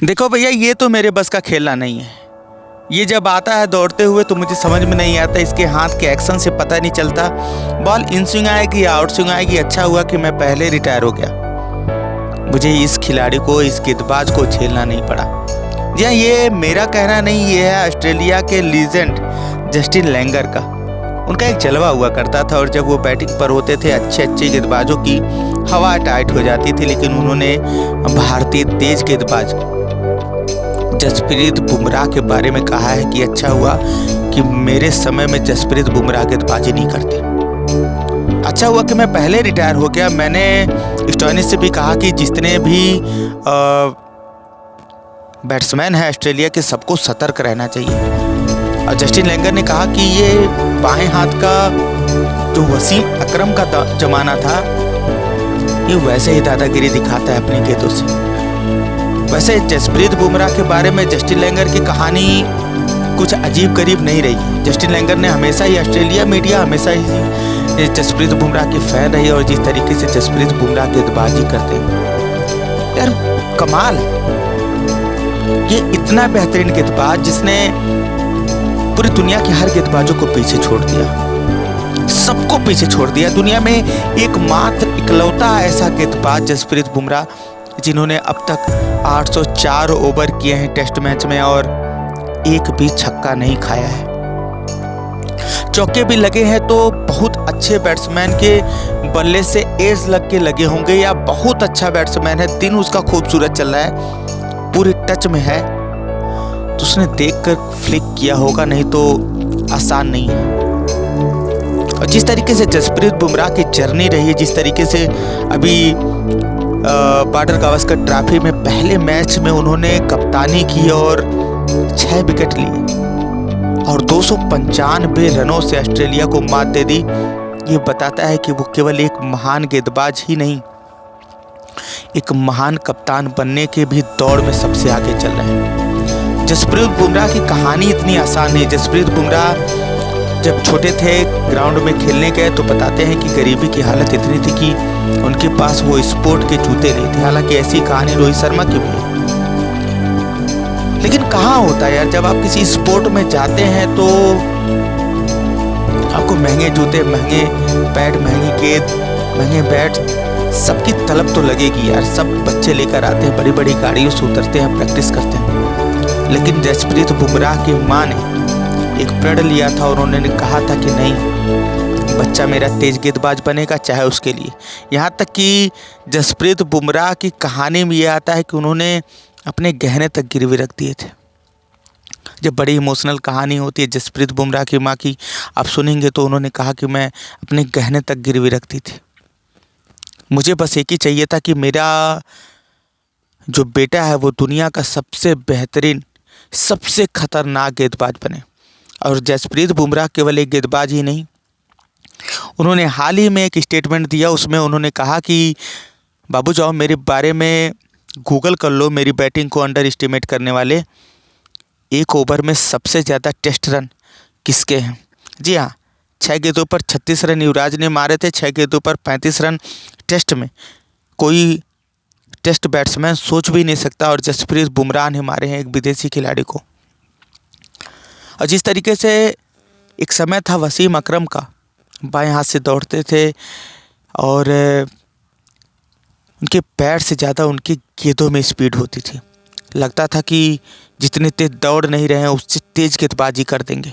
देखो भैया, ये तो मेरे बस का खेलना नहीं है। ये जब आता है दौड़ते हुए तो मुझे समझ में नहीं आता, इसके हाथ के एक्शन से पता नहीं चलता बॉल इन स्विंग आएगी या आउट स्विंग आएगी। अच्छा हुआ कि मैं पहले रिटायर हो गया, मुझे इस खिलाड़ी को, इस गेंदबाज को झेलना नहीं पड़ा। जी हाँ, ये मेरा कहना नहीं, ये है ऑस्ट्रेलिया के लीजेंड जस्टिन लैंगर का। उनका एक जलवा हुआ करता था और जब वो बैटिंग पर होते थे अच्छे अच्छे गेंदबाजों की हवा टाइट हो जाती थी, लेकिन उन्होंने भारतीय तेज गेंदबाज जसप्रीत बुमराह के बारे में कहा है कि अच्छा हुआ कि मेरे समय में जसप्रीत बुमराह गेंदबाजी नहीं करते। अच्छा हुआ कि मैं पहले रिटायर हो गया। मैंने स्टोइनिस से भी कहा कि जितने भी बैट्समैन हैं ऑस्ट्रेलिया के, सबको सतर्क रहना चाहिए। और जस्टिन लैंगर ने कहा कि ये बाएं हाथ का जो वसीम अकरम का जमाना था, ये वैसे ही दादागिरी दिखाता है अपनी गेंदों से। वैसे जसप्रीत बुमराह के बारे में जस्टिन लैंगर की कहानी कुछ अजीब गरीब नहीं रही। जस्टिन लैंगर ने हमेशा ही, ऑस्ट्रेलिया मीडिया हमेशा ही जसप्रीत बुमराह की फैन रही और जिस तरीके से जसप्रीत बुमराह गेंदबाजी करते हैं यार, कमाल। ये इतना बेहतरीन गेंदबाज जिसने पूरी दुनिया के हर गेंदबाजों को पीछे छोड़ दिया, सबको पीछे छोड़ दिया। दुनिया में एकमात्र इकलौता ऐसा गेंदबाज जसप्रीत बुमराह, जिन्होंने अब तक 804 ओवर किए हैं टेस्ट मैच में और एक भी छक्का नहीं खाया है। चौके भी लगे हैं तो बहुत अच्छे बैट्समैन के बल्ले से एज लग के लगे होंगे, या बहुत अच्छा बैट्समैन है, दिन उसका खूबसूरत चल रहा है, पूरे टच में है तो उसने देखकर फ्लिक किया होगा, नहीं तो आसान नहीं है। और जिस तरीके से जसप्रीत बुमराह की जर्नी रही है, जिस तरीके से अभी बॉर्डर गावस्कर ट्रॉफी में पहले मैच में उन्होंने कप्तानी की और 6 विकेट लिए और 295 रनों से ऑस्ट्रेलिया को मात दे दी, ये बताता है कि वो केवल एक महान गेंदबाज ही नहीं, एक महान कप्तान बनने के भी दौड़ में सबसे आगे चल रहे हैं। जसप्रीत बुमराह की कहानी इतनी आसान नहीं। जसप्रीत बुमराह जब छोटे थे, ग्राउंड में खेलने गए तो बताते हैं कि गरीबी की हालत इतनी थी कि उनके पास वो स्पोर्ट के जूते नहीं थे। हालांकि ऐसी कहानी रोहित शर्मा की भी है, लेकिन कहाँ होता है यार, जब आप किसी स्पोर्ट में जाते हैं तो आपको महंगे जूते, महंगे पैड, महंगी गेंद, महंगे बैट, सबकी तलब तो लगेगी यार। सब बच्चे लेकर आते हैं, बड़ी बड़ी गाड़ियों से उतरते हैं, प्रैक्टिस करते हैं। लेकिन जसप्रीत बुमराह की माँ ने एक प्रण लिया था और उन्होंने कहा था कि नहीं, बच्चा मेरा तेज गेंदबाज बनेगा, चाहे उसके लिए। यहाँ तक कि जसप्रीत बुमराह की कहानी में ये आता है कि उन्होंने अपने गहने तक गिरवी रख दिए थे। जब बड़ी इमोशनल कहानी होती है जसप्रीत बुमराह की माँ की, आप सुनेंगे तो उन्होंने कहा कि मैं अपने गहने तक गिरवी रखती थी। मुझे बस एक ही चाहिए था कि मेरा जो बेटा है वो दुनिया का सबसे बेहतरीन, सबसे खतरनाक गेंदबाज बने। और जसप्रीत बुमराह केवल एक गेंदबाज ही नहीं, उन्होंने हाल ही में एक स्टेटमेंट दिया, उसमें उन्होंने कहा कि बाबू जाओ मेरे बारे में गूगल कर लो, मेरी बैटिंग को अंडर एस्टिमेट करने वाले, एक ओवर में सबसे ज़्यादा टेस्ट रन किसके हैं। जी हाँ, 6 गेंदों पर 36 रन युवराज ने मारे थे, 6 गेंदों पर 35 रन टेस्ट में कोई टेस्ट बैट्समैन सोच भी नहीं सकता, और जसप्रीत बुमराह ने मारे हैं एक विदेशी खिलाड़ी को। और जिस तरीके से एक समय था वसीम अकरम का, बाएं हाथ से दौड़ते थे और उनके पैर से ज़्यादा उनकी गेंदों में स्पीड होती थी, लगता था कि जितने तेज दौड़ नहीं रहे हैं उससे तेज गेंदबाजी कर देंगे,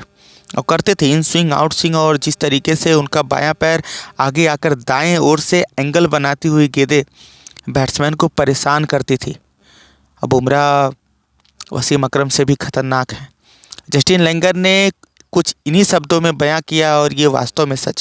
और करते थे इन स्विंग आउट स्विंग। और जिस तरीके से उनका बायां पैर आगे आकर दाएं ओर से एंगल बनाती हुई गेंदें बैट्समैन को परेशान करती थी। अब बुमराह वसीम अकरम से भी खतरनाक है। जस्टिन लैंगर ने कुछ इन्हीं शब्दों में बयां किया और ये वास्तव में सच